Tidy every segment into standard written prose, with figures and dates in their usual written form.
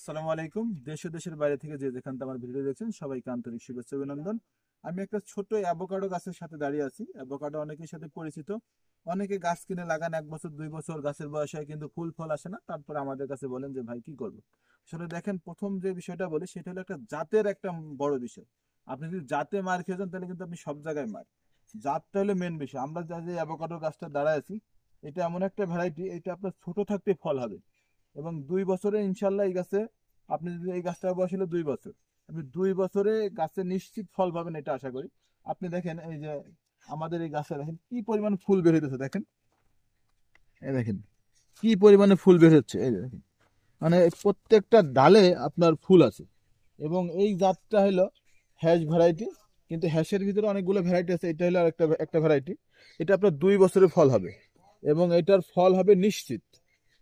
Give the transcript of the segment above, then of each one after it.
আসসালামু আলাইকুম। দেশ ও দেশের বাইরে থেকে যে যেখান থেকে আমার ভিডিও দেখছেন সবাইকে আন্তরিক শুভেচ্ছা অভিনন্দন। আমি একটা ছোট্ট অ্যাভোকাডো গাছের সাথে দাঁড়িয়ে আছি। অ্যাভোকাডো অনেকের সাথে পরিচিত, অনেকে গাছ কিনে লাগান 1 বছর 2 বছর গাছের বয়স হয় কিন্তু ফুল ফল আসে না, তারপরে আমাদের কাছে বলেন যে ভাই কি করবো। আসলে দেখেন, প্রথম যে বিষয়টা বলি সেটা হলো একটা জাতের একটা বড় বিষয়। আপনি যদি জাতে মার খেয়ে যান তাহলে কিন্তু আপনি সব জায়গায় মার। জাতটা হলো মেন বিষয়। আমরা যা যে অ্যাভোকাডো গাছটা দাঁড়ায় আছি, এটা এমন একটা ভ্যারাইটি, এটা আপনার ছোট থাকতে ফল হবে এবং 2 বছরে ইনশাল্লাহ এই গাছে, আপনি যদি এই গাছটার বয়স হলো 2 বছর, আপনি 2 বছরে গাছে নিশ্চিত ফল পাবেন, এটা আশা করি। আপনি দেখেন এই যে আমাদের এই গাছে দেখেন কি পরিমাণ ফুল বের হইতেছে, দেখেন এই দেখেন কি পরিমাণে ফুল বের হচ্ছে, এই যে দেখেন, মানে প্রত্যেকটা ডালে আপনার ফুল আছে। এবং এই জাতটা হলো হ্যাশ ভ্যারাইটি, কিন্তু হ্যাশের ভিতরে অনেকগুলো ভ্যারাইটি আছে, এটা হলো একটা একটা ভ্যারাইটি। এটা আপনার 2 বছরে ফল হবে এবং এটার ফল হবে নিশ্চিত।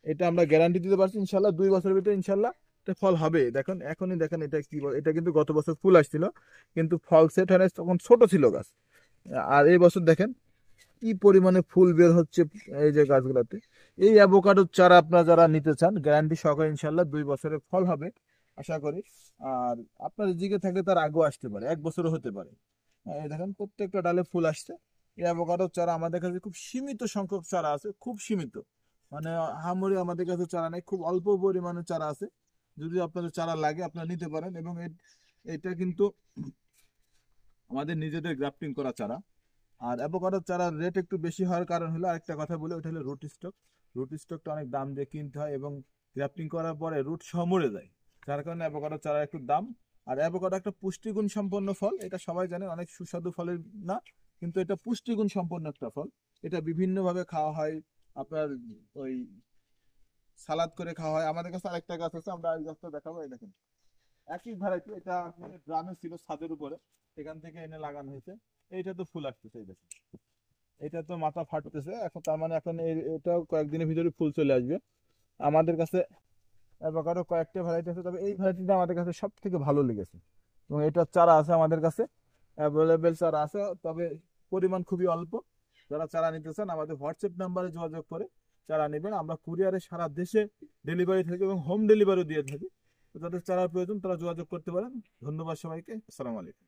এটা আমরা গ্যারান্টি দিতে পারছি, ইনশাল্লাহ 2 বছরের ভিতরে ইনশাল্লাহ এটা ফল হবে। দেখেন এখনই দেখেন এটা কি এটা কিন্তু গত বছর ফুল আসছিল, কিন্তু ফল সেট হয় নাই, তখন ছোট ছিল গাছ। আর এই বছর দেখেন কি পরিমাণে ফুল বের হচ্ছে এই যে গাছগুলোতে। এই অ্যাভোকাডোর চারা আপনারা যারা নিতে চান, গ্যারান্টি সহকারে ইনশাল্লাহ 2 বছরের ফল হবে আশা করি। আর আপনার দিকে থাকলে তার আগেও আসতে পারে, 1 বছরও হতে পারে। এই দেখেন প্রত্যেকটা ডালে ফুল আসছে। এই অ্যাভোকাডোর চারা আমাদের কাছে খুব সীমিত সংখ্যক চারা আছে, খুব সীমিত, মানে আহামরি আমাদের কাছে চারা নেই, খুব অল্প পরিমাণে চারা আছে। যদি আপনাদের চারা লাগে আপনারা নিতে পারেন। এবং এটা কিন্তু আমাদের নিজেদের গ্রাফটিং করা চারা। আর অ্যাভোকাডোর চারার রেট একটু বেশি হওয়ার কারণ হলো আরেকটা কথা বলে, ওটা হলো রুট স্টক। রুট স্টকটা অনেক দাম দিয়ে কিনতে হয় এবং গ্রাফটিং করার পরে রুট সহ মরে যায়, যার কারণে অ্যাভোকাডোর চারা একটু দাম। আর অ্যাভোকাডো একটা পুষ্টিগুণ সম্পন্ন ফল, এটা সবাই জানে, অনেক সুস্বাদু ফলের না, কিন্তু এটা পুষ্টিগুণ সম্পন্ন একটা ফল। এটা বিভিন্নভাবে খাওয়া হয়, আপনার ওই সালাদ করে খাওয়া হয়। আমাদের কাছে আরেকটা গাছ আছে, আমরা এই গাছটা দেখাবো। এই দেখেন একই ভ্যারাইটি, এটা ড্রামে ছিল ছাদের উপরে, সেখান থেকে এনে লাগানো হয়েছে। এইটা তো ফুল আসতেছে, এই দেখেন এটা তো মাথা ফাটতেছে এখন, তার মানে এখন এটাও কয়েকদিনের ভিতরে ফুল চলে আসবে। আমাদের কাছে অ্যাভোকাডো কয়েকটা ভ্যারাইটি আছে, তবে এই ভ্যারাইটিটা আমাদের কাছে সব থেকে ভালো লেগেছে। এবং এটার চারা আছে আমাদের কাছে, অ্যাভেলেবেল চারা আছে, তবে পরিমাণ খুবই অল্প। যারা চারা নিতে চান আমাদের হোয়াটসঅ্যাপ নাম্বারে যোগাযোগ করে চারা নেবেন। আমরা কুরিয়ারে সারা দেশে ডেলিভারি থাকি এবং হোম ডেলিভারিও দিয়ে থাকি। তো যাদের চারার প্রয়োজন তারা যোগাযোগ করতে পারেন। ধন্যবাদ সবাইকে। আসসালামু আলাইকুম।